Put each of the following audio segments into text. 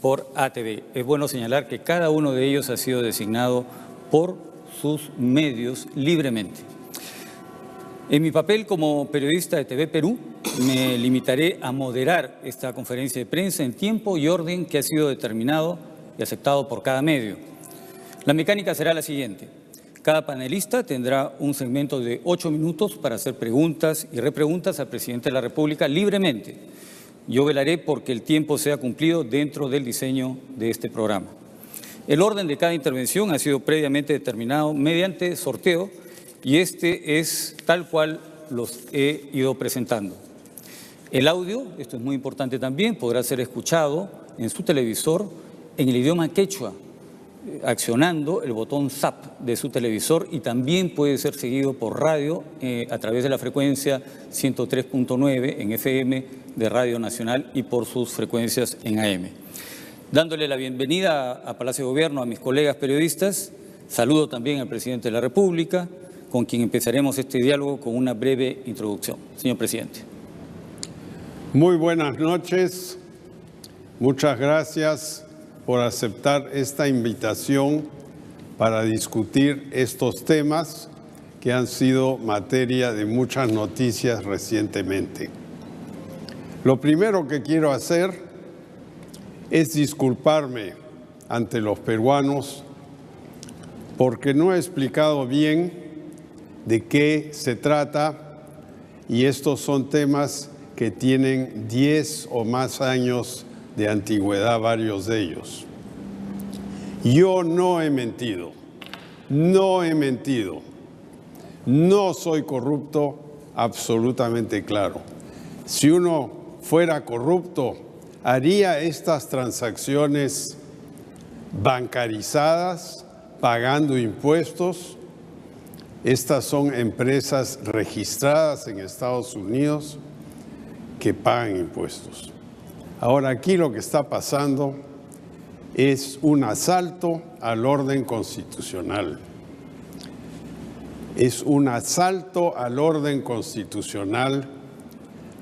por ATV. Es bueno señalar que cada uno de ellos ha sido designado por sus medios libremente. En mi papel como periodista de TV Perú, me limitaré a moderar esta conferencia de prensa en tiempo y orden que ha sido determinado y aceptado por cada medio. La mecánica será la siguiente. Cada panelista tendrá un segmento de 8 minutos para hacer preguntas y repreguntas al presidente de la República libremente. Yo velaré porque el tiempo sea cumplido dentro del diseño de este programa. El orden de cada intervención ha sido previamente determinado mediante sorteo y este es tal cual los he ido presentando. El audio, esto es muy importante también, podrá ser escuchado en su televisor en el idioma quechua, accionando el botón ZAP de su televisor, y también puede ser seguido por radio a través de la frecuencia 103.9 en FM de Radio Nacional y por sus frecuencias en AM. Dándole la bienvenida a Palacio de Gobierno a mis colegas periodistas, saludo también al presidente de la República, con quien empezaremos este diálogo con una breve introducción. Señor presidente. Muy buenas noches. Muchas gracias por aceptar esta invitación para discutir estos temas que han sido materia de muchas noticias recientemente. Lo primero que quiero hacer es disculparme ante los peruanos porque no he explicado bien de qué se trata, y estos son temas que tienen 10 o más años de antigüedad, varios de ellos. Yo no he mentido, no soy corrupto, absolutamente claro. Si uno fuera corrupto, haría estas transacciones bancarizadas, pagando impuestos. Estas son empresas registradas en Estados Unidos que pagan impuestos. Ahora, aquí lo que está pasando es un asalto al orden constitucional. Es un asalto al orden constitucional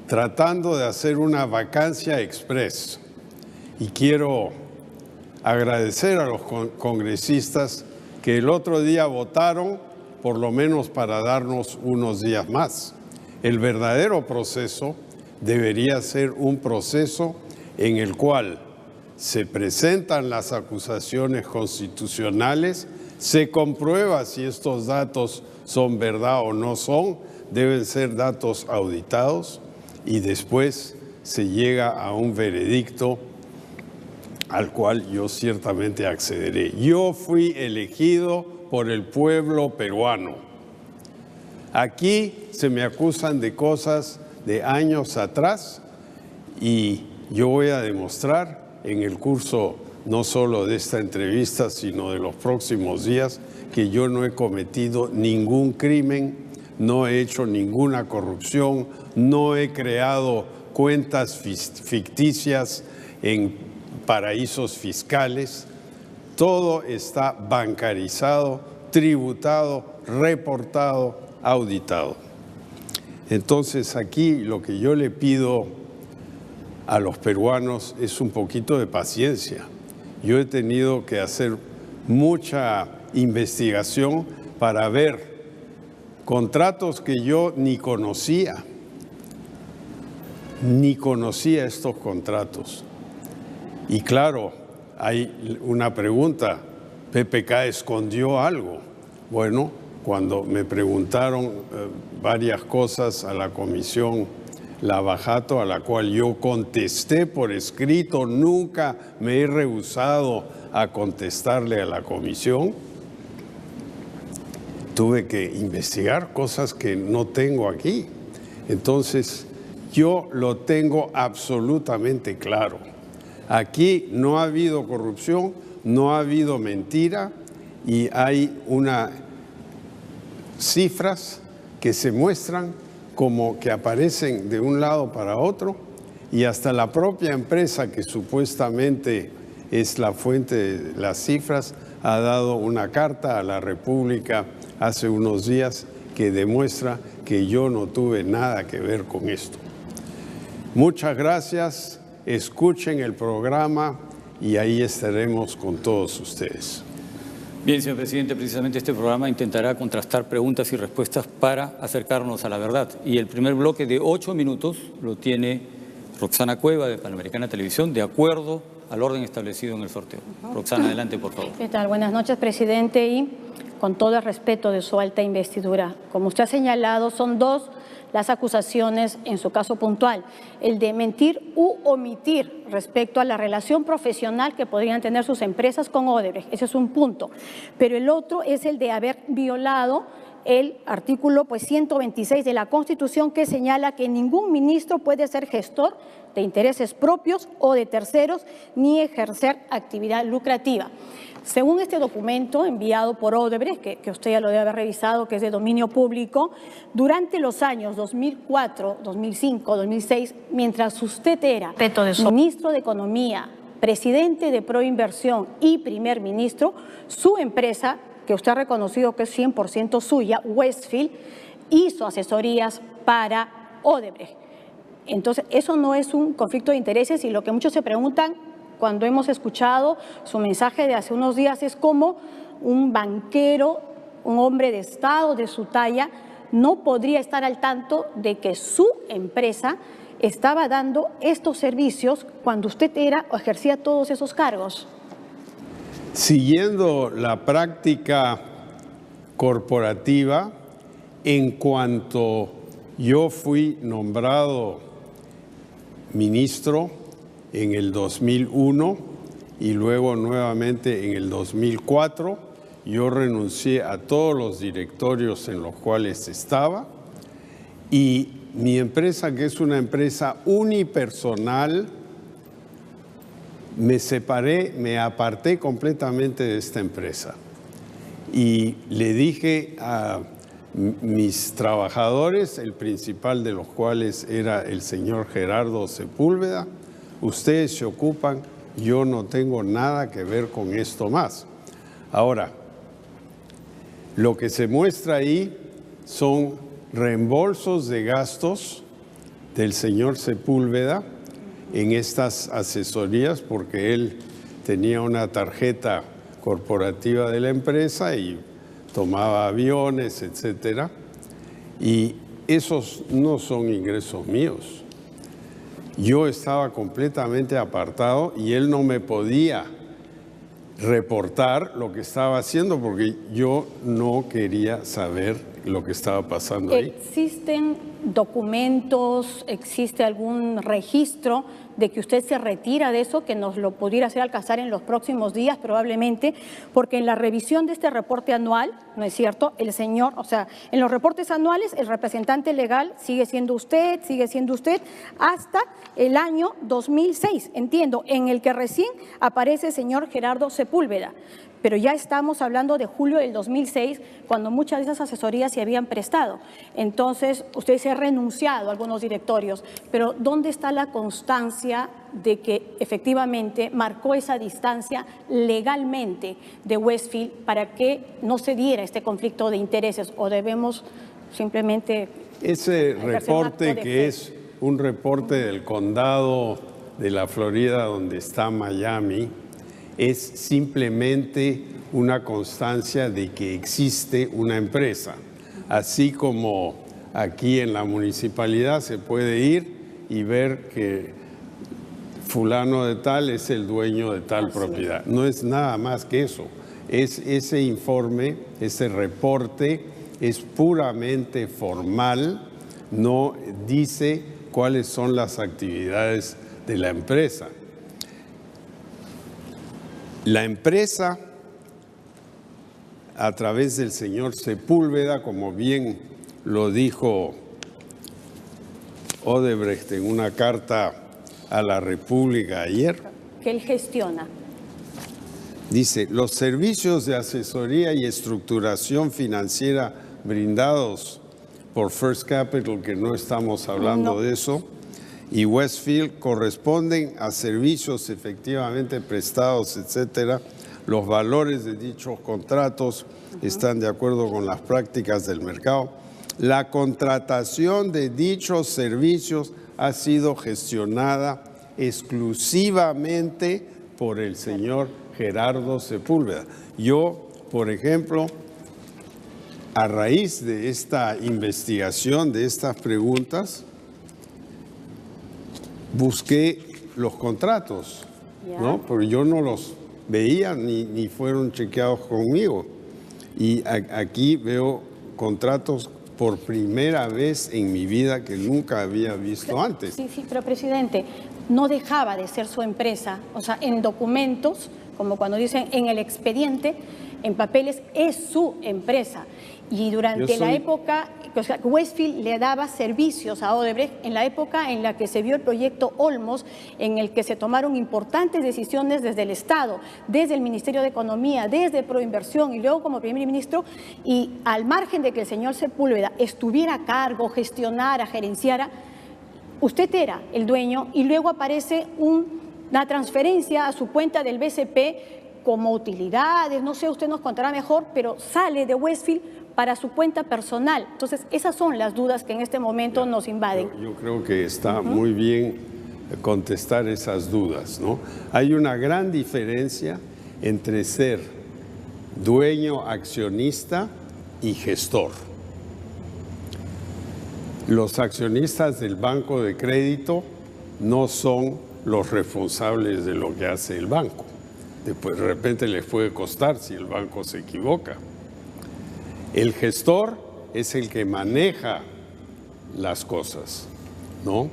tratando de hacer una vacancia express. Y quiero agradecer a los congresistas que el otro día votaron, por lo menos para darnos unos días más. El verdadero proceso debería ser un proceso en el cual se presentan las acusaciones constitucionales, se comprueba si estos datos son verdad o no son, deben ser datos auditados, y después se llega a un veredicto al cual yo ciertamente accederé. Yo fui elegido por el pueblo peruano. Aquí se me acusan de cosas de años atrás y yo voy a demostrar en el curso no solo de esta entrevista, sino de los próximos días, que yo no he cometido ningún crimen, no he hecho ninguna corrupción, no he creado cuentas ficticias en paraísos fiscales. Todo está bancarizado, tributado, reportado, auditado. Entonces, aquí lo que yo le pido a los peruanos es un poquito de paciencia. Yo he tenido que hacer mucha investigación para ver contratos que yo ni conocía estos contratos. Y claro, hay una pregunta, ¿PPK escondió algo? Bueno, cuando me preguntaron varias cosas a la comisión Lavajato, a la cual yo contesté por escrito, nunca me he rehusado a contestarle a la comisión. Tuve que investigar cosas que no tengo aquí. Entonces, yo lo tengo absolutamente claro. Aquí no ha habido corrupción, no ha habido mentira, y hay unas cifras que se muestran como que aparecen de un lado para otro, y hasta la propia empresa que supuestamente es la fuente de las cifras ha dado una carta a la República hace unos días que demuestra que yo no tuve nada que ver con esto. Muchas gracias. escuchen el programa y ahí estaremos con todos ustedes. Bien, señor presidente, precisamente este programa intentará contrastar preguntas y respuestas para acercarnos a la verdad. Y el primer bloque de 8 minutos lo tiene Roxana Cueva, de Panamericana Televisión, de acuerdo al orden establecido en el sorteo. Roxana, adelante, por favor. ¿Qué tal? Buenas noches, presidente, y con todo el respeto de su alta investidura. Como usted ha señalado, son dos las acusaciones en su caso puntual, el de mentir u omitir respecto a la relación profesional que podrían tener sus empresas con Odebrecht. Ese es un punto. Pero el otro es el de haber violado el artículo 126 de la Constitución, que señala que ningún ministro puede ser gestor de intereses propios o de terceros ni ejercer actividad lucrativa. Según este documento enviado por Odebrecht, que usted ya lo debe haber revisado, que es de dominio público, durante los años 2004, 2005, 2006, mientras usted era ministro de Economía, presidente de Proinversión y primer ministro, su empresa, que usted ha reconocido que es 100% suya, Westfield, hizo asesorías para Odebrecht. Entonces, eso no es un conflicto de intereses, y lo que muchos se preguntan cuando hemos escuchado su mensaje de hace unos días es cómo un banquero, un hombre de Estado de su talla, no podría estar al tanto de que su empresa estaba dando estos servicios cuando usted era o ejercía todos esos cargos. Siguiendo la práctica corporativa, en cuanto yo fui nombrado ministro en el 2001 y luego nuevamente en el 2004, yo renuncié a todos los directorios en los cuales estaba, y mi empresa, que es una empresa unipersonal, me separé, me aparté completamente de esta empresa y le dije a mis trabajadores, el principal de los cuales era el señor Gerardo Sepúlveda: ustedes se ocupan, yo no tengo nada que ver con esto más. Ahora, lo que se muestra ahí son reembolsos de gastos del señor Sepúlveda en estas asesorías, porque él tenía una tarjeta corporativa de la empresa y tomaba aviones, etcétera, y esos no son ingresos míos. Yo estaba completamente apartado y él no me podía reportar lo que estaba haciendo porque yo no quería saber lo que estaba pasando ahí. ¿Existen documentos, existe algún registro de que usted se retira de eso, que nos lo pudiera hacer alcanzar en los próximos días probablemente? Porque en la revisión de este reporte anual, ¿no es cierto?, el señor, o sea, en los reportes anuales el representante legal sigue siendo usted hasta el año 2006, entiendo, en el que recién aparece el señor Gerardo Sepúlveda. Pero ya estamos hablando de julio del 2006, cuando muchas de esas asesorías se habían prestado. Entonces, usted se ha renunciado a algunos directorios, pero ¿dónde está la constancia de que efectivamente marcó esa distancia legalmente de Westfield para que no se diera este conflicto de intereses? ¿O debemos simplemente... Ese reporte, que es un reporte del condado de la Florida, donde está Miami, es simplemente una constancia de que existe una empresa. Así como aquí en la municipalidad se puede ir y ver que fulano de tal es el dueño de tal propiedad. No es nada más que eso. Ese informe, ese reporte es puramente formal, no dice cuáles son las actividades de la empresa. La empresa, a través del señor Sepúlveda, como bien lo dijo Odebrecht en una carta a la República ayer, que él gestiona. Dice: los servicios de asesoría y estructuración financiera brindados por First Capital, que no estamos hablando de eso, y Westfield corresponden a servicios efectivamente prestados, etcétera. Los valores de dichos contratos están de acuerdo con las prácticas del mercado. La contratación de dichos servicios ha sido gestionada exclusivamente por el señor Gerardo Sepúlveda. Yo, por ejemplo, a raíz de esta investigación, de estas preguntas, busqué los contratos, ¿no? Porque yo no los veía ni fueron chequeados conmigo. Y aquí veo contratos por primera vez en mi vida que nunca había visto antes. Sí, pero presidente, no dejaba de ser su empresa, o sea, en documentos, como cuando dicen en el expediente, en papeles, es su empresa. Y durante la época, o sea, Westfield le daba servicios a Odebrecht en la época en la que se vio el proyecto Olmos, en el que se tomaron importantes decisiones desde el Estado, desde el Ministerio de Economía, desde Proinversión y luego como primer ministro, y al margen de que el señor Sepúlveda estuviera a cargo, gestionara, gerenciara, usted era el dueño y luego aparece una transferencia a su cuenta del BCP como utilidades, no sé, usted nos contará mejor, pero sale de Westfield para su cuenta personal. Entonces, esas son las dudas que en este momento nos invaden. Yo creo que está muy bien contestar esas dudas, ¿no? Hay una gran diferencia entre ser dueño, accionista y gestor. Los accionistas del banco de crédito no son los responsables de lo que hace el banco. Después, de repente les puede costar si el banco se equivoca. El gestor es el que maneja las cosas, ¿no?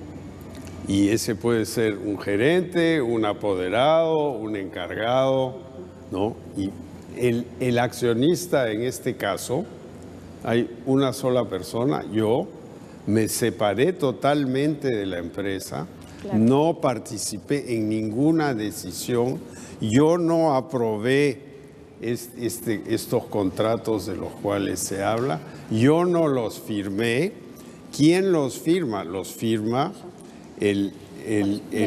Y ese puede ser un gerente, un apoderado, un encargado, ¿no? Y el accionista en este caso, hay una sola persona, yo me separé totalmente de la empresa, claro. No participé en ninguna decisión, yo no aprobé estos contratos de los cuales se habla, yo no los firmé. ¿Quién los firma? Los firma el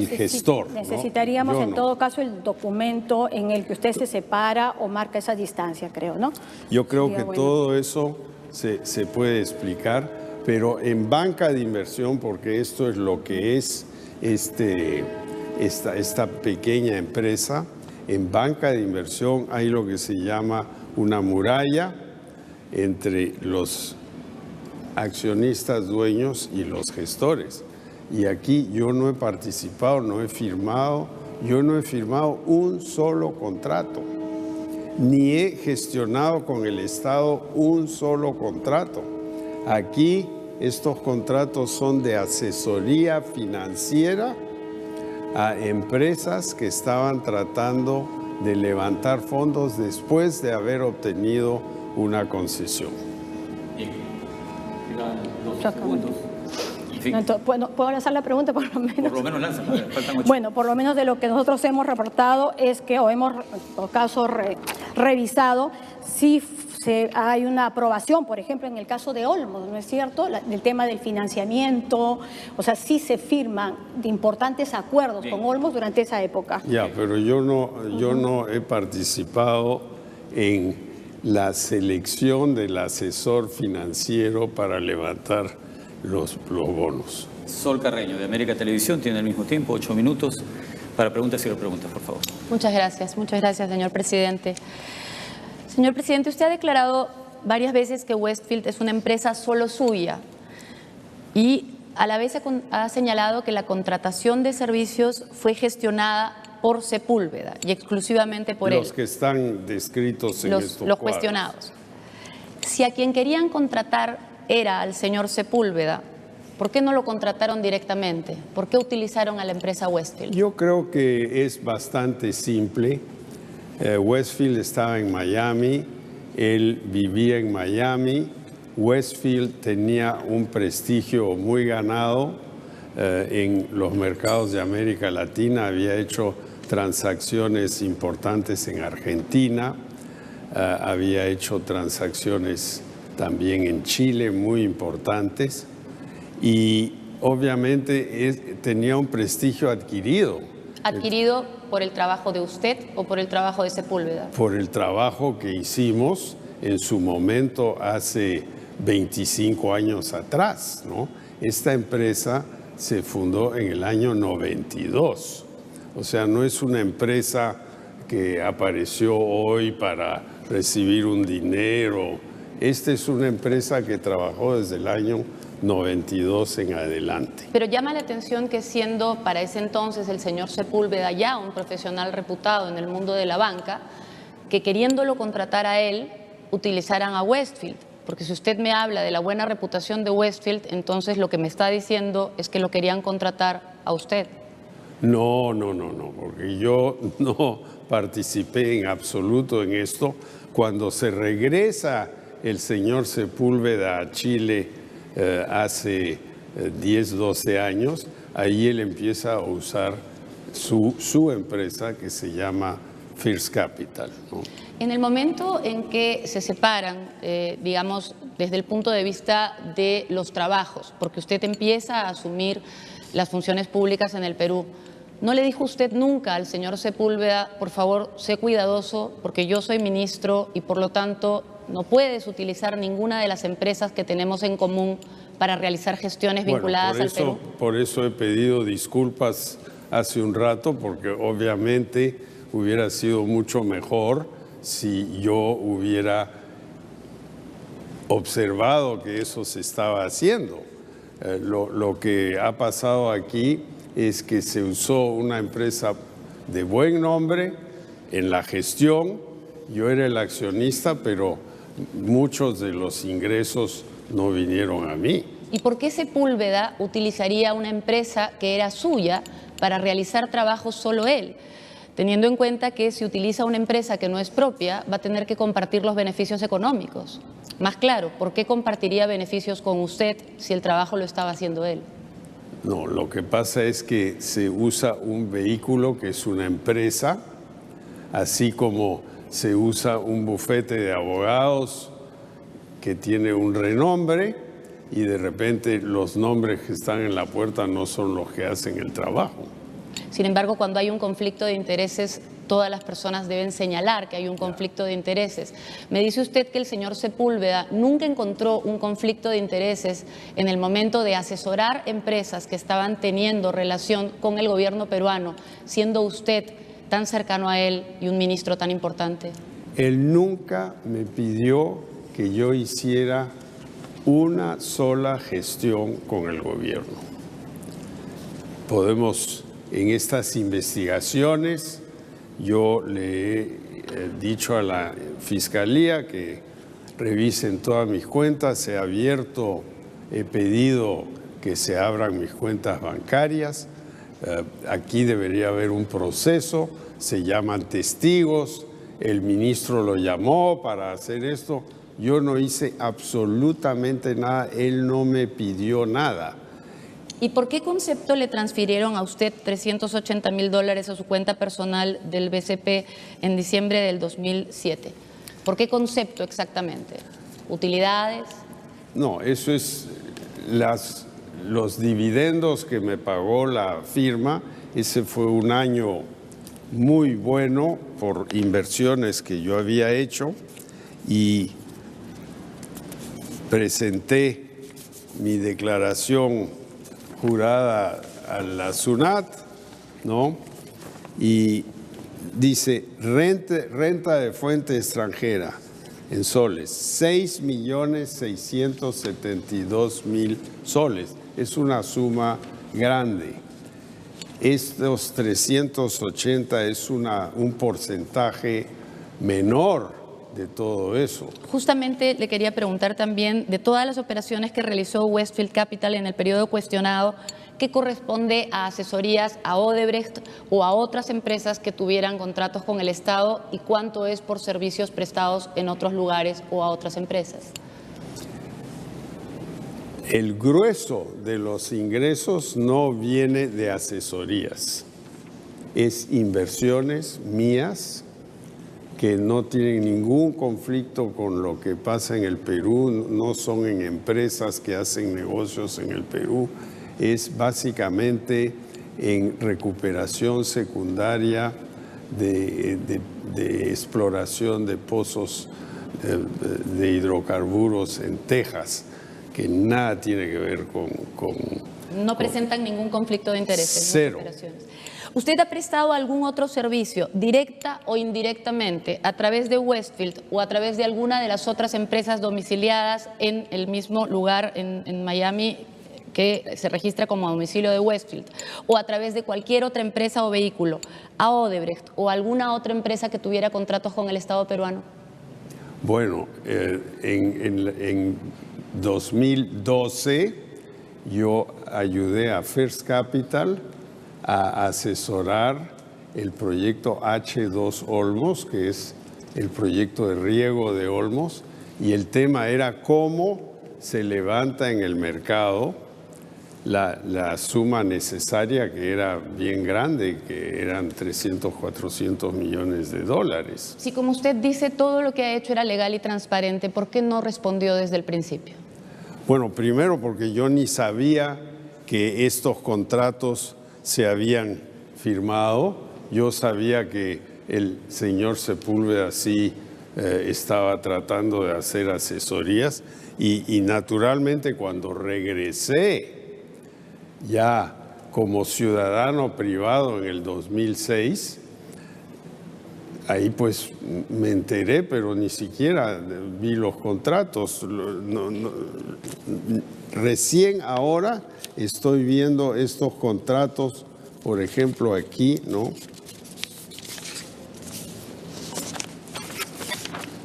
gestor, ¿no? Necesitaríamos en todo caso el documento en el que usted se separa o marca esa distancia, creo, ¿no? Yo creo que todo eso se puede explicar, pero en banca de inversión, porque esto es lo que es esta pequeña empresa, en banca de inversión hay lo que se llama una muralla entre los accionistas dueños y los gestores. Y aquí yo no he participado, no he firmado, yo no he firmado un solo contrato, ni he gestionado con el Estado un solo contrato. Aquí estos contratos son de asesoría financiera a empresas que estaban tratando de levantar fondos después de haber obtenido una concesión. Bien. Quedan 2 segundos. Entonces, ¿puedo lanzar la pregunta por lo menos? Por lo menos lanza, faltan 8. Bueno, por lo menos de lo que nosotros hemos reportado es que, o hemos, en todo caso, revisado, si hay una aprobación, por ejemplo, en el caso de Olmos, ¿no es cierto? El tema del financiamiento, o sea, sí se firman de importantes acuerdos con Olmos durante esa época. Ya, pero yo no he participado en la selección del asesor financiero para levantar los bonos. Sol Carreño, de América Televisión, tiene al mismo tiempo 8 minutos para preguntas y repreguntas, por favor. Muchas gracias, señor presidente. Señor presidente, usted ha declarado varias veces que Westfield es una empresa solo suya y a la vez ha señalado que la contratación de servicios fue gestionada por Sepúlveda y exclusivamente por él. Los que están descritos en estos los cuestionados. Si a quien querían contratar era al señor Sepúlveda, ¿por qué no lo contrataron directamente? ¿Por qué utilizaron a la empresa Westfield? Yo creo que es bastante simple. Westfield estaba en Miami, él vivía en Miami. Westfield tenía un prestigio muy ganado en los mercados de América Latina, había hecho transacciones importantes en Argentina, había hecho transacciones también en Chile muy importantes y obviamente tenía un prestigio adquirido. ¿Adquirido por el trabajo de usted o por el trabajo de Sepúlveda? Por el trabajo que hicimos en su momento hace 25 años atrás, ¿no? Esta empresa se fundó en el año 92. O sea, no es una empresa que apareció hoy para recibir un dinero. Esta es una empresa que trabajó desde el año 92 en adelante. Pero llama la atención que siendo para ese entonces el señor Sepúlveda ya un profesional reputado en el mundo de la banca, que queriéndolo contratar a él, utilizaran a Westfield. Porque si usted me habla de la buena reputación de Westfield, entonces lo que me está diciendo es que lo querían contratar a usted. No, porque yo no participé en absoluto en esto. Cuando se regresa el señor Sepúlveda a Chile hace 10, 12 años, ahí él empieza a usar su empresa que se llama First Capital, ¿no? En el momento en que se separan, digamos, desde el punto de vista de los trabajos, porque usted empieza a asumir las funciones públicas en el Perú, ¿no le dijo usted nunca al señor Sepúlveda, por favor, sé cuidadoso, porque yo soy ministro y por lo tanto no puedes utilizar ninguna de las empresas que tenemos en común para realizar gestiones vinculadas al Perú? Por eso he pedido disculpas hace un rato, porque obviamente hubiera sido mucho mejor si yo hubiera observado que eso se estaba haciendo. Lo que ha pasado aquí es que se usó una empresa de buen nombre en la gestión. Yo era el accionista, pero muchos de los ingresos no vinieron a mí. ¿Y por qué Sepúlveda utilizaría una empresa que era suya para realizar trabajos solo él? Teniendo en cuenta que si utiliza una empresa que no es propia, va a tener que compartir los beneficios económicos. Más claro, ¿por qué compartiría beneficios con usted si el trabajo lo estaba haciendo él? No, lo que pasa es que se usa un vehículo que es una empresa, así como se usa un bufete de abogados que tiene un renombre y de repente los nombres que están en la puerta no son los que hacen el trabajo. Sin embargo, cuando hay un conflicto de intereses, todas las personas deben señalar que hay un conflicto de intereses. Me dice usted que el señor Sepúlveda nunca encontró un conflicto de intereses en el momento de asesorar empresas que estaban teniendo relación con el gobierno peruano, siendo usted tan cercano a él y un ministro tan importante. Él nunca me pidió que yo hiciera una sola gestión con el gobierno. Podemos, en estas investigaciones, yo le he dicho a la Fiscalía que revisen todas mis cuentas, he pedido que se abran mis cuentas bancarias. Aquí debería haber un proceso, se llaman testigos, el ministro lo llamó para hacer esto. Yo no hice absolutamente nada, él no me pidió nada. ¿Y por qué concepto le transfirieron a usted $380,000 a su cuenta personal del BCP en diciembre del 2007? ¿Por qué concepto exactamente? ¿Utilidades? No, eso es los dividendos que me pagó la firma. Ese fue un año muy bueno por inversiones que yo había hecho y presenté mi declaración jurada a la SUNAT, ¿no? Y dice renta de fuente extranjera en soles, 6.672.000 soles. Es una suma grande. Estos 380 es un porcentaje menor de todo eso. Justamente le quería preguntar también, de todas las operaciones que realizó Westfield Capital en el periodo cuestionado, ¿qué corresponde a asesorías a Odebrecht o a otras empresas que tuvieran contratos con el Estado y cuánto es por servicios prestados en otros lugares o a otras empresas? El grueso de los ingresos no viene de asesorías, es inversiones mías que no tienen ningún conflicto con lo que pasa en el Perú, no son en empresas que hacen negocios en el Perú, es básicamente en recuperación secundaria de exploración de pozos de hidrocarburos en Texas, que nada tiene que ver con No presentan ningún conflicto de interés en Cero. las operaciones. ¿Usted ha prestado algún otro servicio, directa o indirectamente, a través de Westfield o a través de alguna de las otras empresas domiciliadas en el mismo lugar en Miami que se registra como domicilio de Westfield, o a través de cualquier otra empresa o vehículo, a Odebrecht o alguna otra empresa que tuviera contratos con el Estado peruano? Bueno, en 2012 yo ayudé a First Capital a asesorar el proyecto H2 Olmos, que es el proyecto de riego de Olmos, y el tema era cómo se levanta en el mercado la suma necesaria, que era bien grande, que eran 300, 400 millones de dólares. Si, como usted dice, todo lo que ha hecho era legal y transparente, ¿por qué no respondió desde el principio? Bueno, primero porque yo ni sabía que estos contratos se habían firmado. Yo sabía que el señor Sepúlveda sí estaba tratando de hacer asesorías y naturalmente cuando regresé ya como ciudadano privado en el 2006, ahí pues me enteré, pero ni siquiera vi los contratos. Recién ahora estoy viendo estos contratos, por ejemplo aquí, ¿no?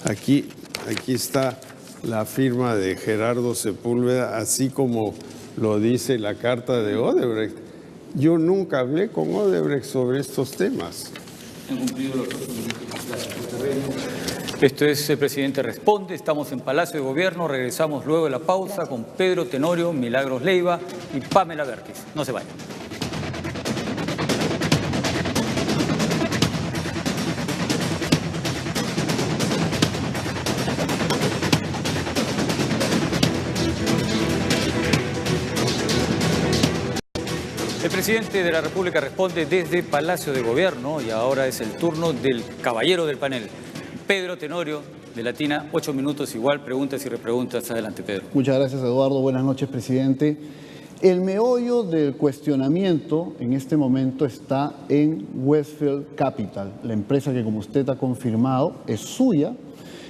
Aquí está la firma de Gerardo Sepúlveda, así como lo dice la carta de Odebrecht. Yo nunca hablé con Odebrecht sobre estos temas. Esto es El Presidente Responde. Estamos en Palacio de Gobierno. Regresamos luego de la pausa con Pedro Tenorio, Milagros Leiva y Pamela Vértiz. No se vayan. El presidente de la República responde desde Palacio de Gobierno y ahora es el turno del caballero del panel, Pedro Tenorio, de Latina. 8 minutos igual, preguntas y repreguntas. Adelante, Pedro. Muchas gracias, Eduardo. Buenas noches, presidente. El meollo del cuestionamiento en este momento está en Westfield Capital, la empresa que, como usted ha confirmado, es suya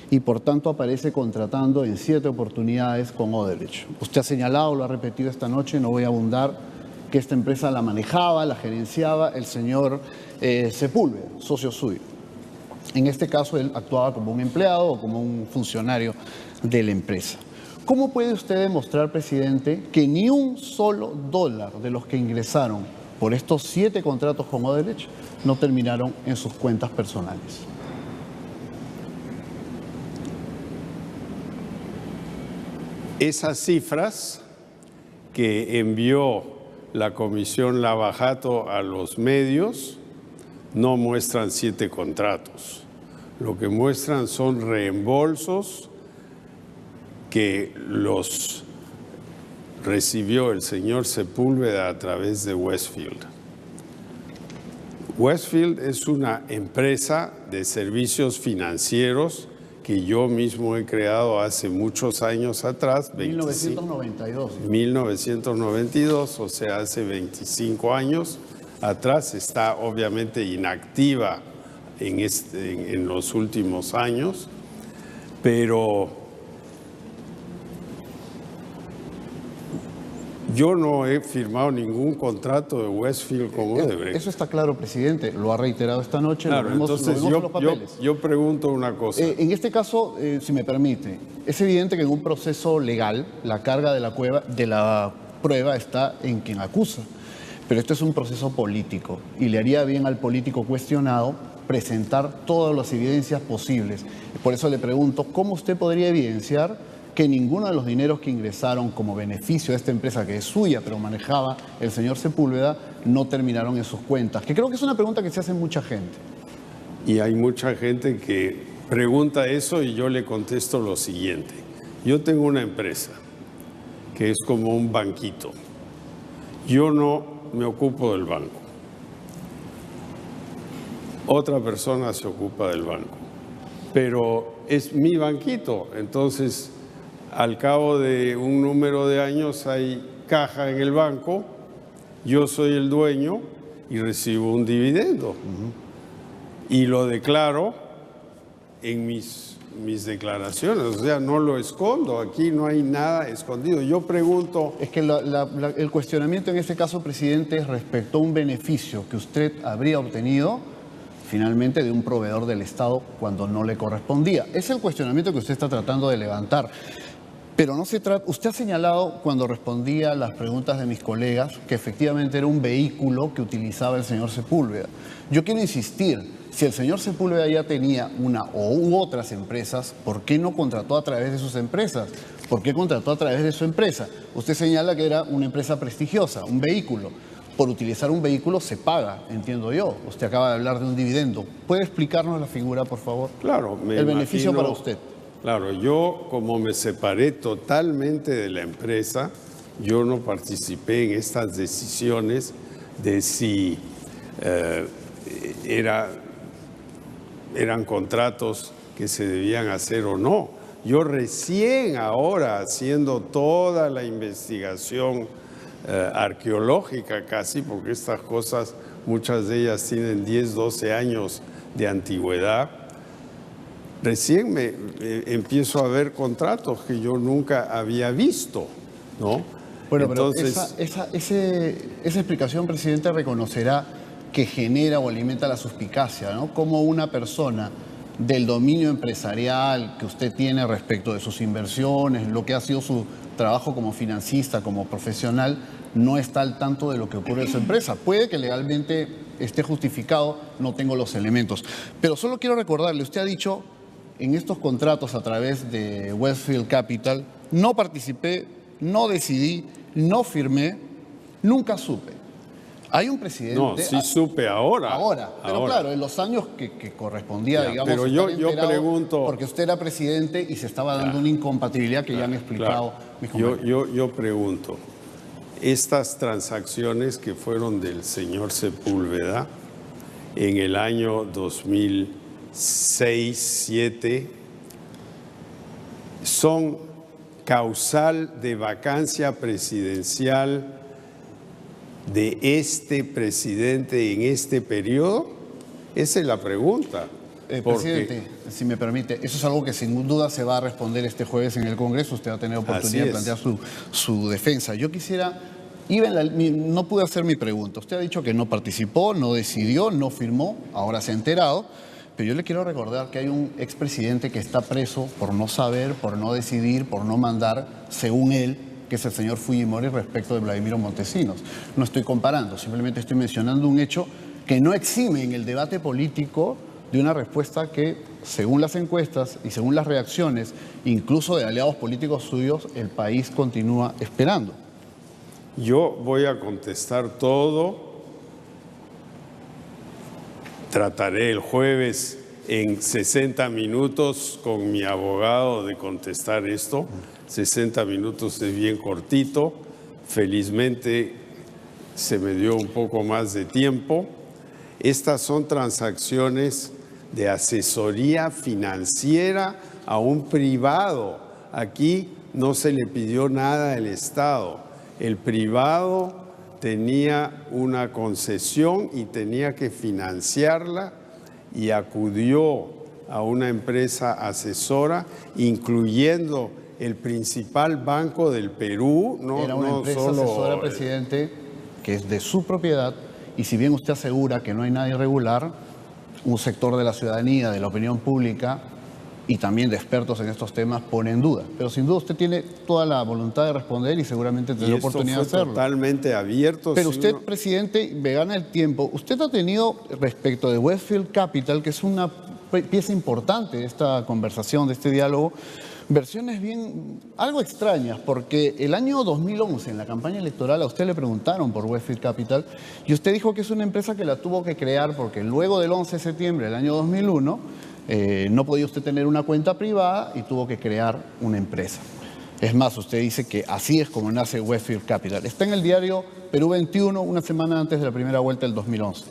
y por tanto aparece contratando en 7 oportunidades con Odebrecht. Usted ha señalado, lo ha repetido esta noche, no voy a abundar, que esta empresa la manejaba, la gerenciaba el señor Sepúlveda, socio suyo. En este caso, él actuaba como un empleado o como un funcionario de la empresa. ¿Cómo puede usted demostrar, presidente, que ni un solo dólar de los que ingresaron por estos 7 contratos con Odebrecht no terminaron en sus cuentas personales? Esas cifras que envió la Comisión Lavajato a los medios no muestran 7 contratos. Lo que muestran son reembolsos que los recibió el señor Sepúlveda a través de Westfield. Westfield es una empresa de servicios financieros que yo mismo he creado hace muchos años atrás. 1992, o sea, hace 25 años atrás. Está obviamente inactiva en los últimos años, pero yo no he firmado ningún contrato de Westfield con Odebrecht. Eso está claro, presidente. Lo ha reiterado esta noche. Claro, entonces yo pregunto una cosa. En este caso, si me permite, es evidente que en un proceso legal la carga de la prueba está en quien acusa. Pero esto es un proceso político y le haría bien al político cuestionado presentar todas las evidencias posibles. Por eso le pregunto, ¿cómo usted podría evidenciar que ninguno de los dineros que ingresaron como beneficio de esta empresa, que es suya, pero manejaba el señor Sepúlveda, no terminaron en sus cuentas? Que creo que es una pregunta que se hace mucha gente. Y hay mucha gente que pregunta eso y yo le contesto lo siguiente. Yo tengo una empresa que es como un banquito. Yo no me ocupo del banco. Otra persona se ocupa del banco. Pero es mi banquito, entonces al cabo de un número de años hay caja en el banco, yo soy el dueño y recibo un dividendo. Y lo declaro en mis declaraciones, o sea, no lo escondo, aquí no hay nada escondido. Yo pregunto... Es que el cuestionamiento en este caso, presidente, es respecto a un beneficio que usted habría obtenido finalmente de un proveedor del Estado cuando no le correspondía. Es el cuestionamiento que usted está tratando de levantar. Pero no se trata, usted ha señalado cuando respondía a las preguntas de mis colegas que efectivamente era un vehículo que utilizaba el señor Sepúlveda. Yo quiero insistir, si el señor Sepúlveda ya tenía una u otras empresas, ¿por qué no contrató a través de sus empresas? ¿Por qué contrató a través de su empresa? Usted señala que era una empresa prestigiosa, un vehículo. Por utilizar un vehículo se paga, entiendo yo. Usted acaba de hablar de un dividendo. ¿Puede explicarnos la figura, por favor? Claro, el beneficio para usted. Claro, yo como me separé totalmente de la empresa, yo no participé en estas decisiones de si eran contratos que se debían hacer o no. Yo recién ahora, haciendo toda la investigación arqueológica casi, porque estas cosas, muchas de ellas tienen 10, 12 años de antigüedad, recién me empiezo a ver contratos que yo nunca había visto, ¿no? Bueno, entonces, pero esa explicación, presidente, reconocerá que genera o alimenta la suspicacia, ¿no? Como una persona del dominio empresarial que usted tiene respecto de sus inversiones, lo que ha sido su trabajo como financista, como profesional, no está al tanto de lo que ocurre en su empresa. Puede que legalmente esté justificado, no tengo los elementos. Pero solo quiero recordarle, usted ha dicho en estos contratos a través de Westfield Capital, no participé, no decidí, no firmé, nunca supe. Hay un presidente... No, sí supe ahora. Pero ahora. Claro, en los años que correspondía, ya, digamos... Pero yo pregunto... Porque usted era presidente y se estaba dando una incompatibilidad que ya han explicado mis compañeros. Yo pregunto, estas transacciones que fueron del señor Sepúlveda en el año 2006-2007 son causal de vacancia presidencial de este presidente en este periodo? Esa es la pregunta. Presidente, si me permite, eso es algo que sin duda se va a responder este jueves en el Congreso. Usted va a tener oportunidad de plantear su defensa. Yo quisiera, no pude hacer mi pregunta. Usted ha dicho que no participó, no decidió, no firmó, ahora se ha enterado. Pero yo le quiero recordar que hay un expresidente que está preso por no saber, por no decidir, por no mandar, según él, que es el señor Fujimori respecto de Vladimiro Montesinos. No estoy comparando, simplemente estoy mencionando un hecho que no exime en el debate político de una respuesta que, según las encuestas y según las reacciones, incluso de aliados políticos suyos, el país continúa esperando. Yo voy a contestar todo. Trataré el jueves en 60 minutos con mi abogado de contestar esto. 60 minutos es bien cortito. Felizmente se me dio un poco más de tiempo. Estas son transacciones de asesoría financiera a un privado. Aquí no se le pidió nada al Estado. El privado tenía una concesión y tenía que financiarla y acudió a una empresa asesora, incluyendo el principal banco del Perú. Era una empresa asesora, presidente, que es de su propiedad, y si bien usted asegura que no hay nada irregular, un sector de la ciudadanía, de la opinión pública y también de expertos en estos temas pone en duda. Pero sin duda usted tiene toda la voluntad de responder y seguramente tendrá oportunidad de hacerlo. Totalmente abierto. Pero usted, presidente, me gana el tiempo. Usted ha tenido, respecto de Westfield Capital, que es una pieza importante de esta conversación, de este diálogo, versiones algo extrañas, porque el año 2011, en la campaña electoral, a usted le preguntaron por Westfield Capital y usted dijo que es una empresa que la tuvo que crear porque luego del 11 de septiembre del año 2001 no podía usted tener una cuenta privada y tuvo que crear una empresa. Es más, usted dice que así es como nace Westfield Capital. Está en el diario Perú 21, una semana antes de la primera vuelta del 2011.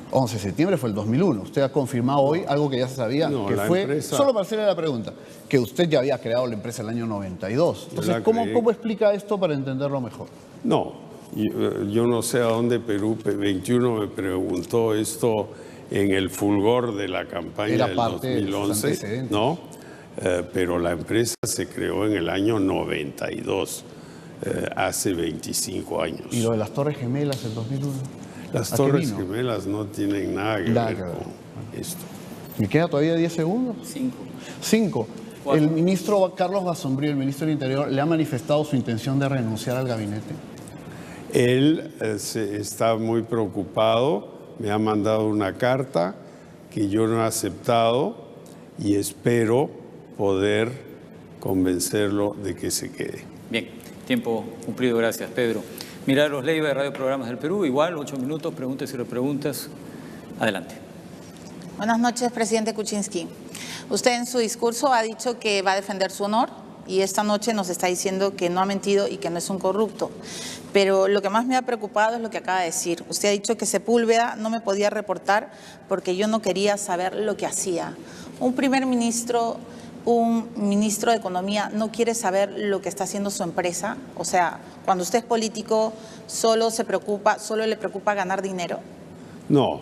11 de septiembre fue el 2001. Usted ha confirmado hoy algo que ya se sabía, No, que la fue, empresa- solo para hacerle la pregunta, que usted ya había creado la empresa en el año 92. Entonces, la ¿cómo creé. explica esto para entenderlo mejor? No, yo no sé a dónde Perú 21 me preguntó esto en el fulgor de la campaña Era del parte de sus 2011, antecedentes. ¿no? Pero la empresa se creó en el año 92, hace 25 años. ¿Y lo de las Torres Gemelas en 2001? Las ¿A qué Torres vino? Gemelas no tienen nada que Nada ver que ver. con esto. ¿Me queda todavía 10 segundos? 5. El ministro Carlos Basombrío, el ministro del Interior, ¿le ha manifestado su intención de renunciar al gabinete? Él está muy preocupado, me ha mandado una carta que yo no he aceptado y espero poder convencerlo de que se quede. Bien, tiempo cumplido, gracias, Pedro. Milagros Leiva de Radio Programas del Perú, igual, 8 minutos, preguntas y repreguntas. Adelante. Buenas noches, presidente Kuczynski. Usted en su discurso ha dicho que va a defender su honor y esta noche nos está diciendo que no ha mentido y que no es un corrupto. Pero lo que más me ha preocupado es lo que acaba de decir. Usted ha dicho que Sepúlveda no me podía reportar porque yo no quería saber lo que hacía. Un primer ministro, un ministro de Economía no quiere saber lo que está haciendo su empresa. O sea, cuando usted es político, solo le preocupa ganar dinero. No,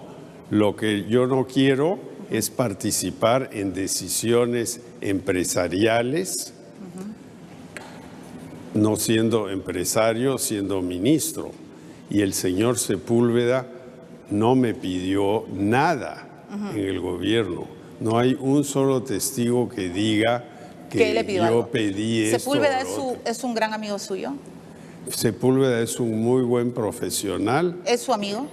lo que yo no quiero es participar en decisiones empresariales, no siendo empresario, siendo ministro. Y el señor Sepúlveda no me pidió nada en el gobierno. No hay un solo testigo que diga ¿Qué le pidió yo algo? pedí esto. ¿Sepúlveda o lo otro. es un gran amigo suyo? Sepúlveda es un muy buen profesional. ¿Es su amigo?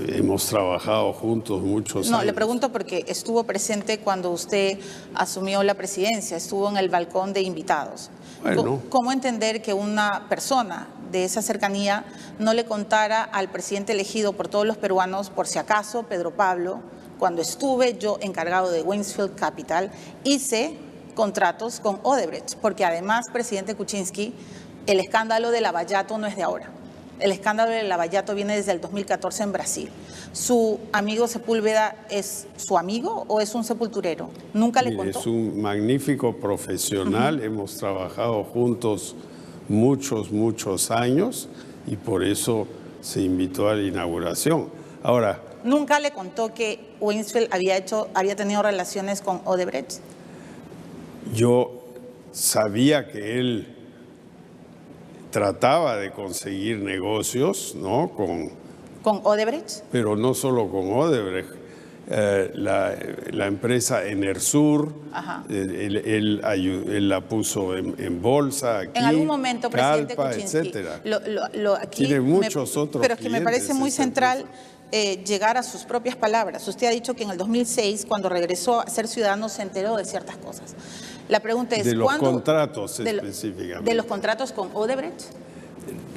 Hemos trabajado juntos muchos años. No, le pregunto porque estuvo presente cuando usted asumió la presidencia, estuvo en el balcón de invitados. Bueno. ¿Cómo entender que una persona de esa cercanía no le contara al presidente elegido por todos los peruanos, por si acaso, Pedro Pablo, cuando estuve yo encargado de Waynesfield Capital, hice contratos con Odebrecht? Porque además, presidente Kuczynski, el escándalo de Lavallato no es de ahora. El escándalo de Lavallato viene desde el 2014 en Brasil. ¿Su amigo Sepúlveda es su amigo o es un sepulturero? ¿Nunca le Mire, contó? es un magnífico profesional, hemos trabajado juntos muchos años y por eso se invitó a la inauguración. Ahora, ¿Nunca le contó que Waynesfield había tenido relaciones con Odebrecht? yo sabía que él trataba de conseguir negocios, ¿no? ¿Con Odebrecht? Pero no solo con Odebrecht. La empresa Enersur, Ajá. él la puso en bolsa aquí, En algún momento, presidente Calpa, Kuczynski, etcétera. aquí Tiene muchos otros pero es que me clientes parece muy esa central llegar a sus propias palabras. Usted ha dicho que en el 2006, cuando regresó a ser ciudadano, se enteró de ciertas cosas. La pregunta es, De los ¿cuándo? contratos de específicamente. ¿De los contratos con Odebrecht?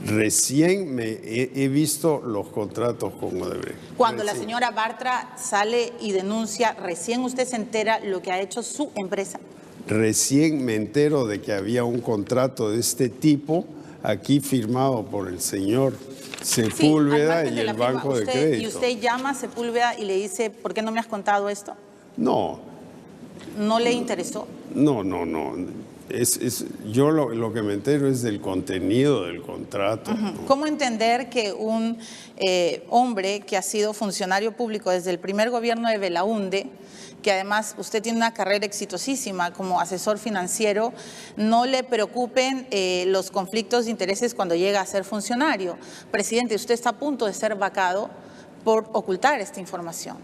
Recién he visto los contratos con Odebrecht. Cuando la Recién. señora Bartra sale y denuncia, ¿recién usted se entera lo que ha hecho su empresa? Recién me entero de que había un contrato de este tipo aquí firmado por el señor Sepúlveda al margen y de la el firma, Banco de usted- Crédito. Y usted llama a Sepúlveda y le dice, ¿por qué no me has contado esto? No, ¿No le interesó? no. Yo lo que me entero es del contenido del contrato. ¿no? ¿Cómo entender que un hombre que ha sido funcionario público desde el primer gobierno de Belaúnde, que además usted tiene una carrera exitosísima como asesor financiero, no le preocupen los conflictos de intereses cuando llega a ser funcionario? Presidente, usted está a punto de ser vacado por ocultar esta información,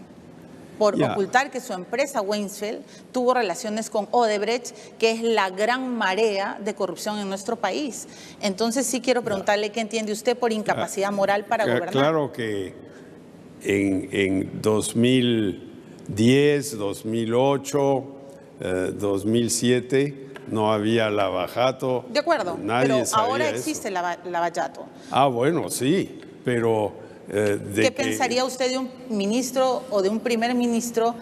por Ya. ocultar que su empresa Waynesfield tuvo relaciones con Odebrecht, que es la gran marea de corrupción en nuestro país. Entonces sí quiero preguntarle qué entiende usted por incapacidad moral para gobernar. Claro que en 2010, 2008, 2007 no había lavajato. De acuerdo, Nadie pero sabía ahora eso. existe Lavallato. Ah, bueno, sí, pero ¿Qué pensaría usted de un ministro o de un primer ministro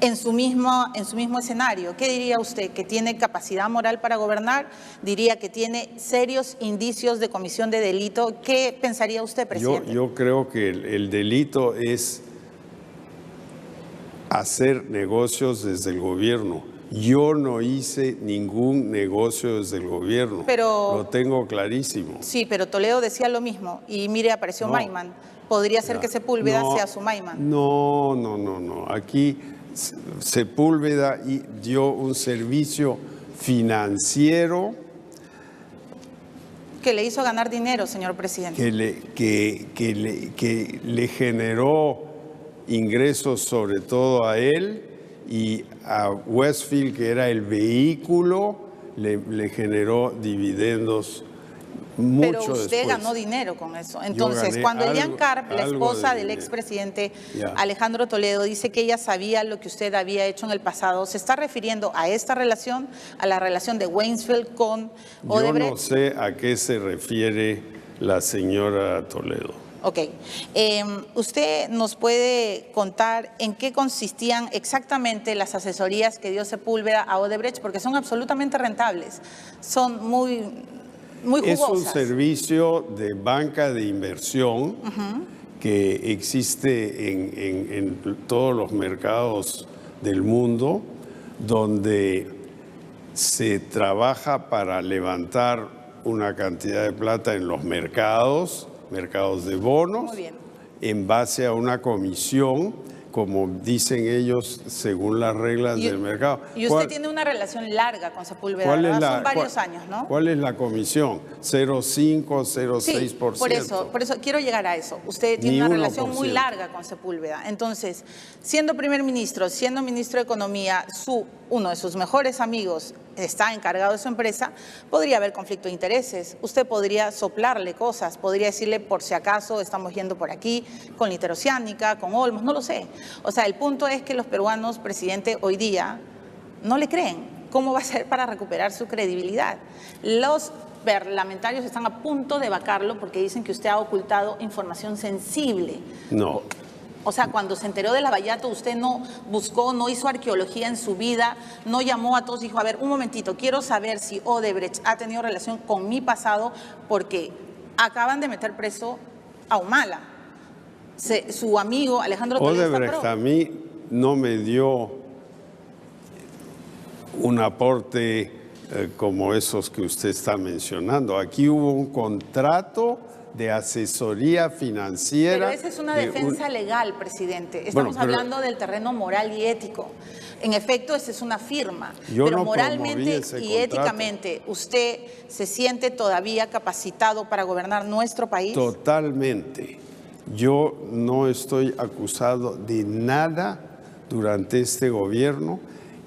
en su mismo escenario. ¿Qué diría usted? ¿Que tiene capacidad moral para gobernar? ¿Diría que tiene serios indicios de comisión de delito? ¿Qué pensaría usted, presidente? Yo creo que el delito es hacer negocios desde el gobierno. Yo no hice ningún negocio desde el gobierno. Pero, lo tengo clarísimo. Sí, pero Toledo decía lo mismo. Y mire, apareció Maiman. ¿Podría ser que Sepúlveda sea su Maiman? No. Aquí Sepúlveda dio un servicio financiero que le hizo ganar dinero, señor presidente. Que le generó ingresos sobre todo a él y a Westfield, que era el vehículo, le generó dividendos mucho después. Pero usted ganó dinero con eso. Entonces, cuando Elian Karp, la esposa del expresidente Alejandro Toledo, dice que ella sabía lo que usted había hecho en el pasado, ¿se está refiriendo a esta relación, a la relación de Westfield con Odebrecht? Yo no sé a qué se refiere la señora Toledo. Ok. ¿Usted nos puede contar en qué consistían exactamente las asesorías que dio Sepúlveda a Odebrecht? Porque son absolutamente rentables, son muy jugosas. Es un servicio de banca de inversión que existe en todos los mercados del mundo, donde se trabaja para levantar una cantidad de plata en los mercados de bonos, en base a una comisión, como dicen ellos, según las reglas del mercado. Y usted tiene una relación larga con Sepúlveda, ¿verdad? Son varios años, ¿no? ¿Cuál es la comisión? 0,5, 0,6%. Sí, por eso quiero llegar a eso. Usted tiene una relación muy larga con Sepúlveda. Entonces, siendo primer ministro, siendo ministro de Economía, uno de sus mejores amigos está encargado de su empresa, podría haber conflicto de intereses. Usted podría soplarle cosas, podría decirle, por si acaso estamos yendo por aquí, con la Interoceánica, con Olmos, no lo sé. O sea, el punto es que los peruanos, presidente, hoy día no le creen. ¿Cómo va a ser para recuperar su credibilidad? Los parlamentarios están a punto de vacarlo porque dicen que usted ha ocultado información sensible. No. O sea, cuando se enteró de Lavallato, usted no buscó, no hizo arqueología en su vida, no llamó a todos y dijo, a ver, un momentito, quiero saber si Odebrecht ha tenido relación con mi pasado porque acaban de meter preso a Humala. Su amigo Alejandro Toledo Odebrecht a mí no me dio un aporte como esos que usted está mencionando. Aquí hubo un contrato de asesoría financiera. Pero esa es una defensa legal, presidente. Estamos hablando del terreno moral y ético. En efecto, esa es una firma. Pero moralmente y éticamente, ¿usted se siente todavía capacitado para gobernar nuestro país? Totalmente. Yo no estoy acusado de nada durante este gobierno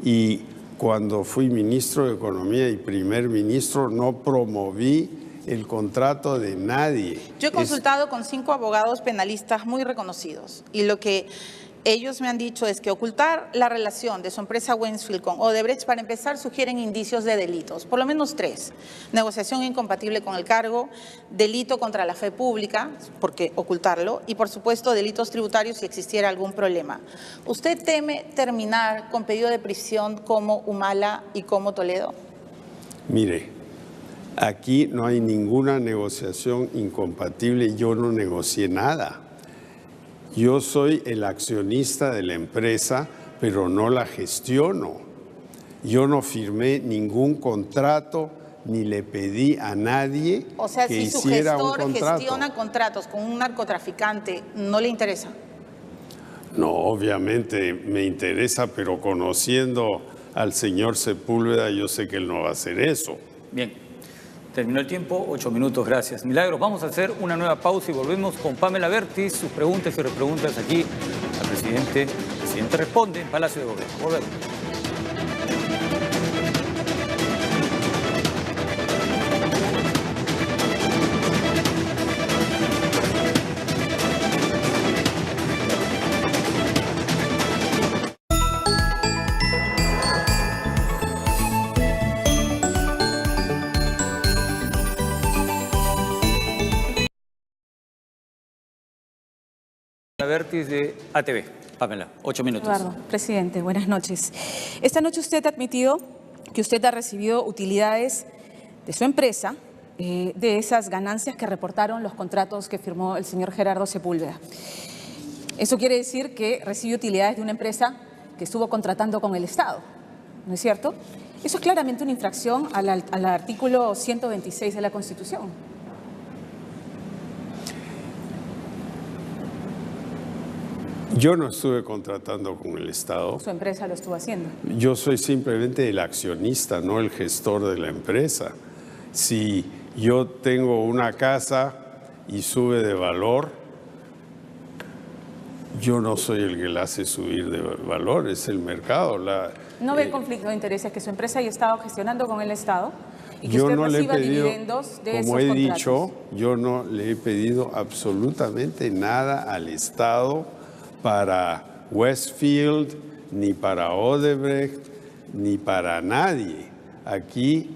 y cuando fui ministro de Economía y primer ministro no promoví el contrato de nadie. Yo he consultado con 5 abogados penalistas muy reconocidos y lo que ellos me han dicho es que ocultar la relación de su empresa Westfield con Odebrecht, para empezar, sugieren indicios de delitos, por lo menos 3. Negociación incompatible con el cargo, delito contra la fe pública, porque ocultarlo, y por supuesto delitos tributarios si existiera algún problema. ¿Usted teme terminar con pedido de prisión como Humala y como Toledo? Mire, aquí no hay ninguna negociación incompatible, yo no negocié nada. Yo soy el accionista de la empresa, pero no la gestiono. Yo no firmé ningún contrato ni le pedí a nadie que hiciera un contrato. O sea, si su gestor gestiona contratos con un narcotraficante, ¿no le interesa? No, obviamente me interesa, pero conociendo al señor Sepúlveda, yo sé que él no va a hacer eso. Bien. Terminó el tiempo, 8 minutos, gracias. Milagros, vamos a hacer una nueva pausa y volvemos con Pamela Bertis, sus preguntas y repreguntas aquí al presidente. El presidente responde en Palacio de Gobierno. Volvemos. Abertis de ATV. Pamela, 8 minutos. Eduardo, presidente, buenas noches. Esta noche usted ha admitido que usted ha recibido utilidades de su empresa, de esas ganancias que reportaron los contratos que firmó el señor Gerardo Sepúlveda. Eso quiere decir que recibe utilidades de una empresa que estuvo contratando con el Estado, ¿no es cierto? Eso es claramente una infracción al artículo 126 de la Constitución. Yo no estuve contratando con el Estado. Su empresa lo estuvo haciendo. Yo soy simplemente el accionista, no el gestor de la empresa. Si yo tengo una casa y sube de valor, yo no soy el que la hace subir de valor, es el mercado. ¿No ve conflicto de intereses que su empresa haya estado gestionando con el Estado y que yo usted no le he reciba pedido, dividendos de esos como he contratos? dicho, yo no le he pedido absolutamente nada al Estado para Westfield, ni para Odebrecht, ni para nadie. Aquí,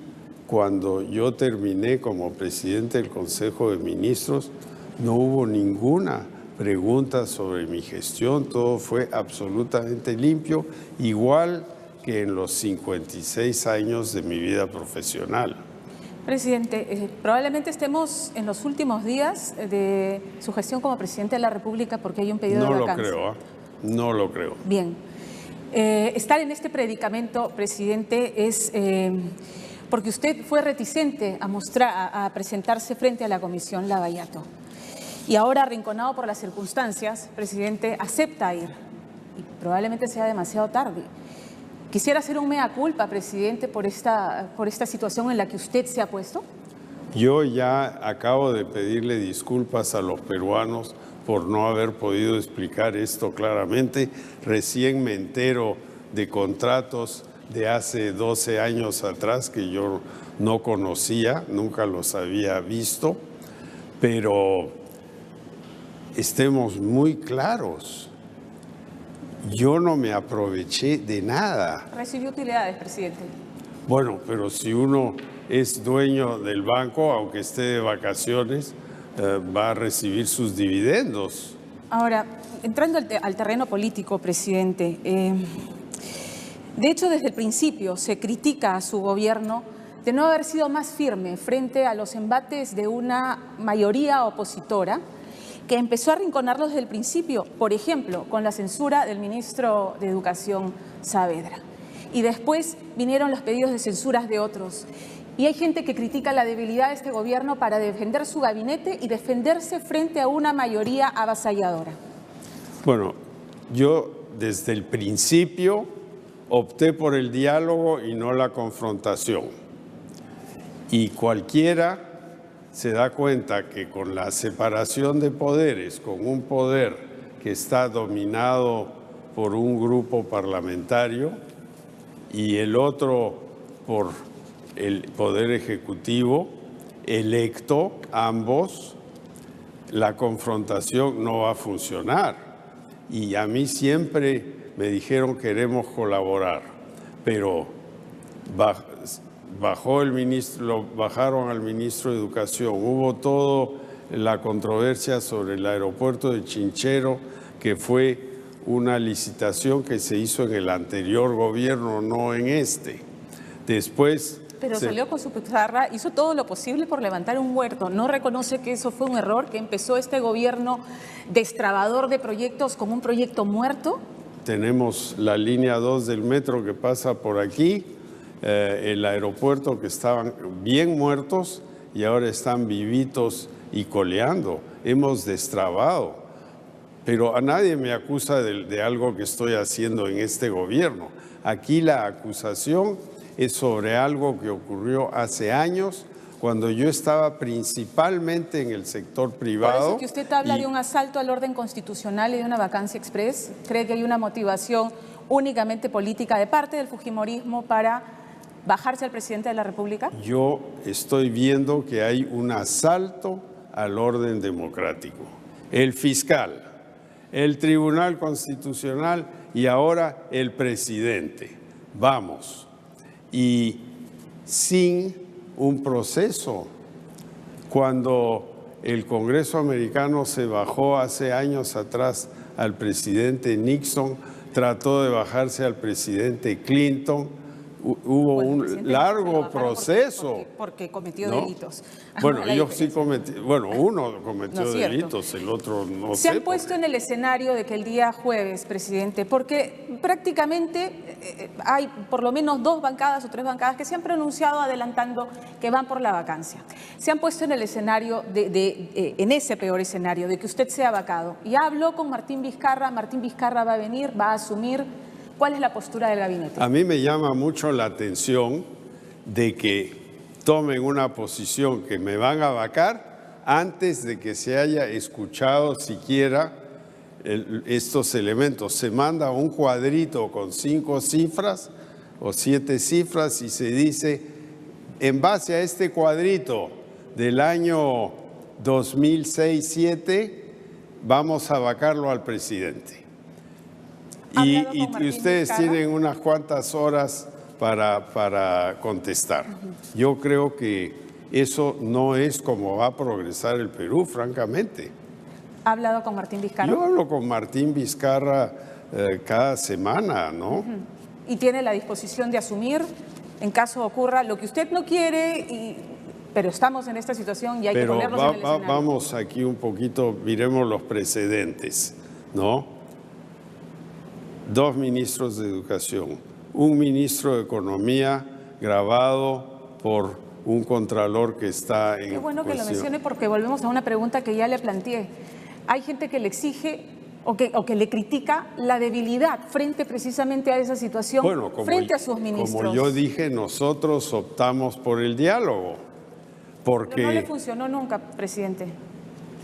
cuando yo terminé como presidente del Consejo de Ministros, no hubo ninguna pregunta sobre mi gestión, todo fue absolutamente limpio, igual que en los 56 años de mi vida profesional. Presidente, probablemente estemos en los últimos días de su gestión como presidente de la República porque hay un pedido de vacancia. No lo creo, no lo creo. Bien. Estar en este predicamento, presidente, es porque usted fue reticente a presentarse frente a la Comisión Lavallato. Y ahora, arrinconado por las circunstancias, presidente, acepta ir. Y probablemente sea demasiado tarde. Quisiera hacer un mea culpa, presidente, por esta situación en la que usted se ha puesto. Yo ya acabo de pedirle disculpas a los peruanos por no haber podido explicar esto claramente. Recién me entero de contratos de hace 12 años atrás que yo no conocía, nunca los había visto, pero estemos muy claros. Yo no me aproveché de nada. Recibió utilidades, presidente. Bueno, pero si uno es dueño del banco, aunque esté de vacaciones, va a recibir sus dividendos. Ahora, entrando al terreno político, presidente, de hecho, desde el principio se critica a su gobierno de no haber sido más firme frente a los embates de una mayoría opositora que empezó a arrinconarlos desde el principio, por ejemplo, con la censura del ministro de Educación Saavedra. Y después vinieron los pedidos de censuras de otros. Y hay gente que critica la debilidad de este gobierno para defender su gabinete y defenderse frente a una mayoría avasalladora. Bueno, yo desde el principio opté por el diálogo y no la confrontación. Y cualquiera se da cuenta que con la separación de poderes, con un poder que está dominado por un grupo parlamentario y el otro por el poder ejecutivo electo, ambos, la confrontación no va a funcionar. Y a mí siempre me dijeron queremos colaborar, pero bajaron al ministro de Educación, hubo toda la controversia sobre el aeropuerto de Chinchero, que fue una licitación que se hizo en el anterior gobierno, no en este. Después... Pero salió con su pizarra, hizo todo lo posible por levantar un muerto. ¿No reconoce que eso fue un error, que empezó este gobierno destrabador de proyectos con un proyecto muerto? Tenemos la línea 2 del metro que pasa por aquí, el aeropuerto que estaban bien muertos y ahora están vivitos y coleando. Hemos destrabado, pero a nadie me acusa de algo que estoy haciendo en este gobierno. Aquí la acusación es sobre algo que ocurrió hace años, cuando yo estaba principalmente en el sector privado. Por eso que usted habla de un asalto al orden constitucional y de una vacancia express. ¿Cree que hay una motivación únicamente política de parte del fujimorismo para bajarse al presidente de la República? Yo estoy viendo que hay un asalto al orden democrático. El fiscal, el Tribunal Constitucional y ahora el presidente. Vamos. Y sin un proceso. Cuando el Congreso americano se bajó hace años atrás al presidente Nixon, trató de bajarse al presidente Clinton. Hubo un largo proceso. Porque cometió ¿no? delitos. Bueno, yo sí cometí, bueno, uno cometió delitos, el otro no sé. Se han puesto en el escenario de que el día jueves, presidente, porque prácticamente hay por lo menos 2 bancadas o 3 bancadas que se han pronunciado adelantando que van por la vacancia. Se han puesto en el escenario, en ese peor escenario, de que usted sea vacado. Y habló con Martín Vizcarra va a venir, va a asumir. ¿Cuál es la postura del gabinete? A mí me llama mucho la atención de que tomen una posición que me van a vacar antes de que se haya escuchado siquiera estos elementos. Se manda un cuadrito con 5 cifras o 7 cifras y se dice, en base a este cuadrito del año 2006-7, vamos a vacarlo al presidente. Y ustedes tienen unas cuantas horas para contestar. Yo creo que eso no es como va a progresar el Perú, francamente. ¿Ha hablado con Martín Vizcarra? Yo hablo con Martín Vizcarra cada semana, ¿no? ¿Y tiene la disposición de asumir en caso ocurra lo que usted no quiere, pero estamos en esta situación y hay que ponernos en el escenario? Vamos aquí un poquito, miremos los precedentes, ¿no? 2 ministros de Educación, un ministro de Economía grabado por un contralor que está en Qué bueno que lo cuestión. mencione porque volvemos a una pregunta que ya le planteé. Hay gente que le exige o que le critica la debilidad frente precisamente a esa situación, frente a sus ministros. Como yo dije, nosotros optamos por el diálogo. Porque, pero no le funcionó nunca, presidente.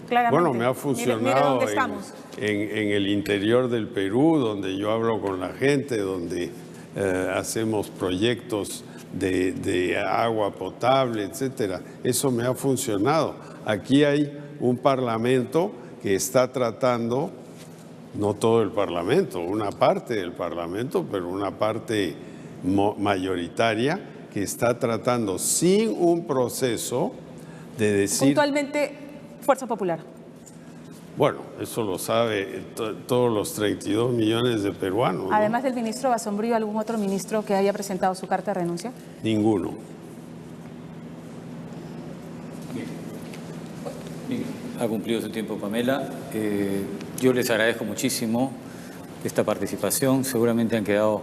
Claramente. Bueno, me ha funcionado mire estamos. En el interior del Perú, donde yo hablo con la gente, donde hacemos proyectos de agua potable, etcétera. Eso me ha funcionado. Aquí hay un parlamento que está tratando, no todo el parlamento, una parte del parlamento, pero una parte mayoritaria que está tratando sin un proceso de decir... Puntualmente, Fuerza Popular. Bueno, eso lo sabe todos los 32 millones de peruanos. Además ¿no? del ministro Basombrío, ¿algún otro ministro que haya presentado su carta de renuncia? Ninguno. Bien, ha cumplido su tiempo, Pamela. Yo les agradezco muchísimo esta participación. Seguramente han quedado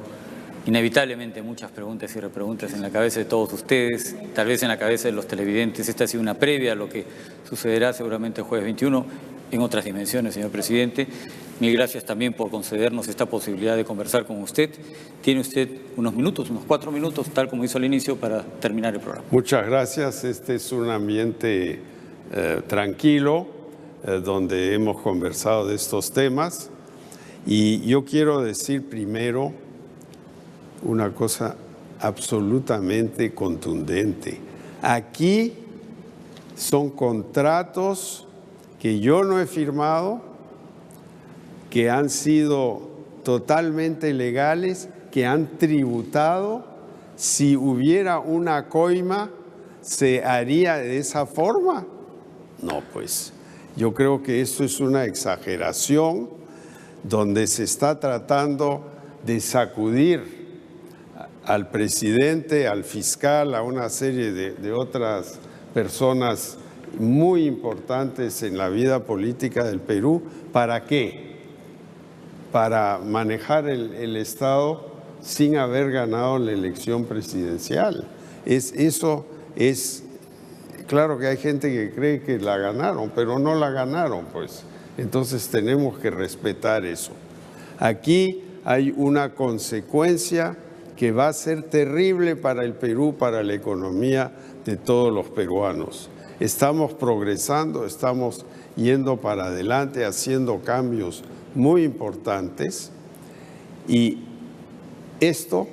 inevitablemente muchas preguntas y repreguntas en la cabeza de todos ustedes, tal vez en la cabeza de los televidentes. Esta ha sido una previa a lo que sucederá seguramente el jueves 21 en otras dimensiones, señor presidente. Mil gracias también por concedernos esta posibilidad de conversar con usted. Tiene usted unos minutos, unos 4 minutos, tal como hizo al inicio, para terminar el programa. Muchas gracias. Este es un ambiente tranquilo, donde hemos conversado de estos temas. Y yo quiero decir primero una cosa absolutamente contundente. Aquí son contratos que yo no he firmado, que han sido totalmente legales, que han tributado. Si hubiera una coima, ¿se haría de esa forma? No, pues yo creo que esto es una exageración donde se está tratando de sacudir al presidente, al fiscal, a una serie de otras personas muy importantes en la vida política del Perú. ¿Para qué? Para manejar el Estado sin haber ganado la elección presidencial. Eso es, claro que hay gente que cree que la ganaron, pero no la ganaron, pues. Entonces tenemos que respetar eso. Aquí hay una consecuencia que va a ser terrible para el Perú, para la economía de todos los peruanos. Estamos progresando, estamos yendo para adelante, haciendo cambios muy importantes y esto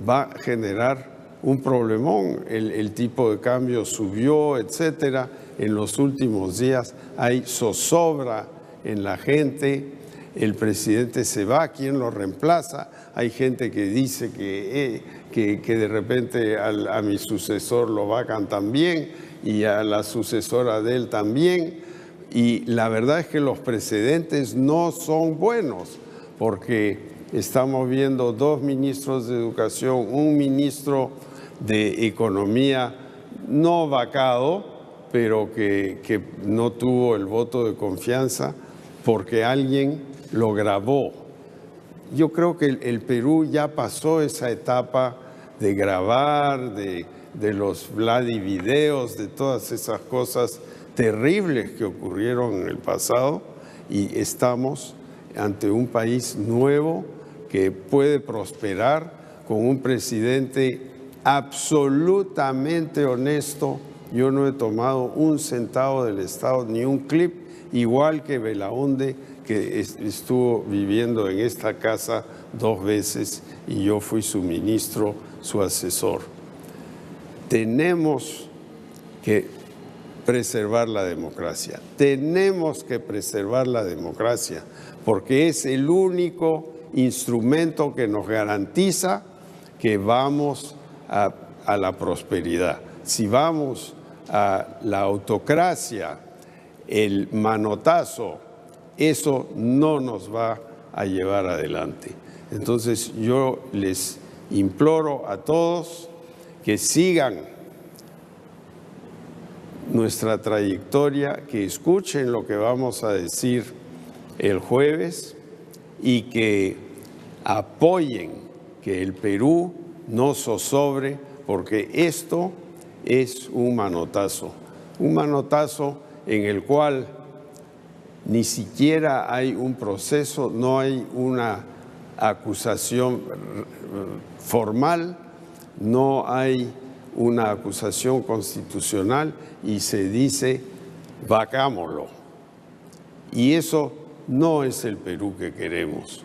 va a generar un problemón. El tipo de cambio subió, etcétera. En los últimos días hay zozobra en la gente. El presidente se va, ¿quién lo reemplaza? Hay gente que dice que de repente a mi sucesor lo vacan también y a la sucesora de él también. Y la verdad es que los precedentes no son buenos, porque estamos viendo 2 ministros de Educación, un ministro de Economía no vacado, pero que no tuvo el voto de confianza porque alguien lo grabó. Yo creo que el Perú ya pasó esa etapa de grabar, de los Vladivideos, de todas esas cosas terribles que ocurrieron en el pasado, y estamos ante un país nuevo que puede prosperar con un presidente absolutamente honesto. Yo no he tomado un centavo del Estado, ni un clip, igual que Belaunde, que estuvo viviendo en esta casa 2 veces y yo fui su ministro, su asesor. Tenemos que preservar la democracia. Tenemos que preservar la democracia porque es el único instrumento que nos garantiza que vamos a la prosperidad. Si vamos a la autocracia, el manotazo, eso no nos va a llevar adelante. Entonces yo les imploro a todos que sigan nuestra trayectoria, que escuchen lo que vamos a decir el jueves y que apoyen que el Perú no zozobre, porque esto es un manotazo en el cual ni siquiera hay un proceso, no hay una acusación formal, no hay una acusación constitucional y se dice vacámoslo. Y eso no es el Perú que queremos.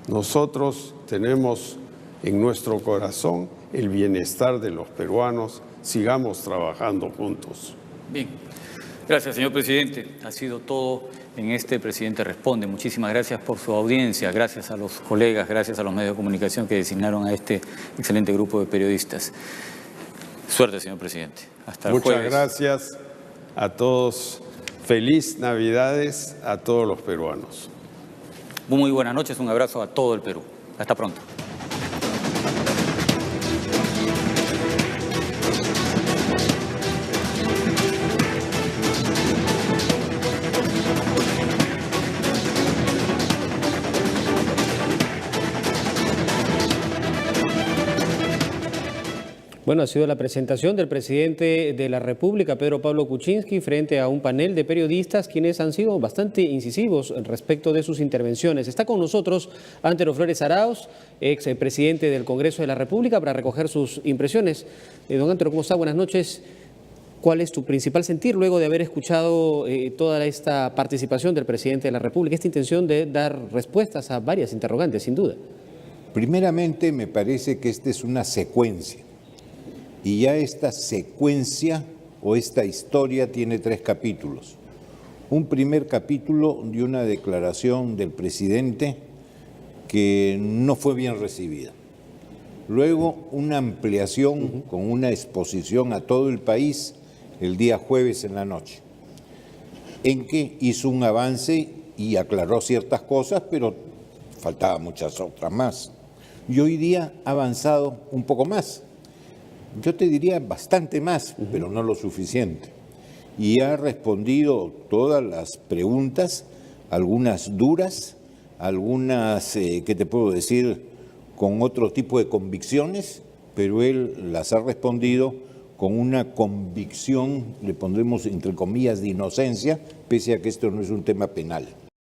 Nosotros tenemos en nuestro corazón el bienestar de los peruanos. Sigamos trabajando juntos. Bien. Gracias, señor presidente. Ha sido todo en este Presidente Responde. Muchísimas gracias por su audiencia. Gracias a los colegas, gracias a los medios de comunicación que designaron a este excelente grupo de periodistas. Suerte, señor presidente. Hasta el jueves. Muchas gracias a todos. Feliz Navidades a todos los peruanos. Muy buenas noches. Un abrazo a todo el Perú. Hasta pronto. Bueno, ha sido la presentación del presidente de la República, Pedro Pablo Kuczynski, frente a un panel de periodistas quienes han sido bastante incisivos respecto de sus intervenciones. Está con nosotros Antero Flores Arauz, ex presidente del Congreso de la República, para recoger sus impresiones. Don Antero, ¿cómo está? Buenas noches. ¿Cuál es tu principal sentir luego de haber escuchado toda esta participación del presidente de la República, esta intención de dar respuestas a varias interrogantes, sin duda? Primeramente, me parece que esta es una secuencia. Y ya esta secuencia o esta historia tiene 3 capítulos. Un primer capítulo de una declaración del presidente que no fue bien recibida. Luego una ampliación con una exposición a todo el país el día jueves en la noche, en que hizo un avance y aclaró ciertas cosas, pero faltaban muchas otras más. Y hoy día ha avanzado un poco más. Yo te diría bastante más, pero no lo suficiente. Y ha respondido todas las preguntas, algunas duras, algunas, ¿qué te puedo decir?, con otro tipo de convicciones, pero él las ha respondido con una convicción, le pondremos entre comillas, de inocencia, pese a que esto no es un tema penal.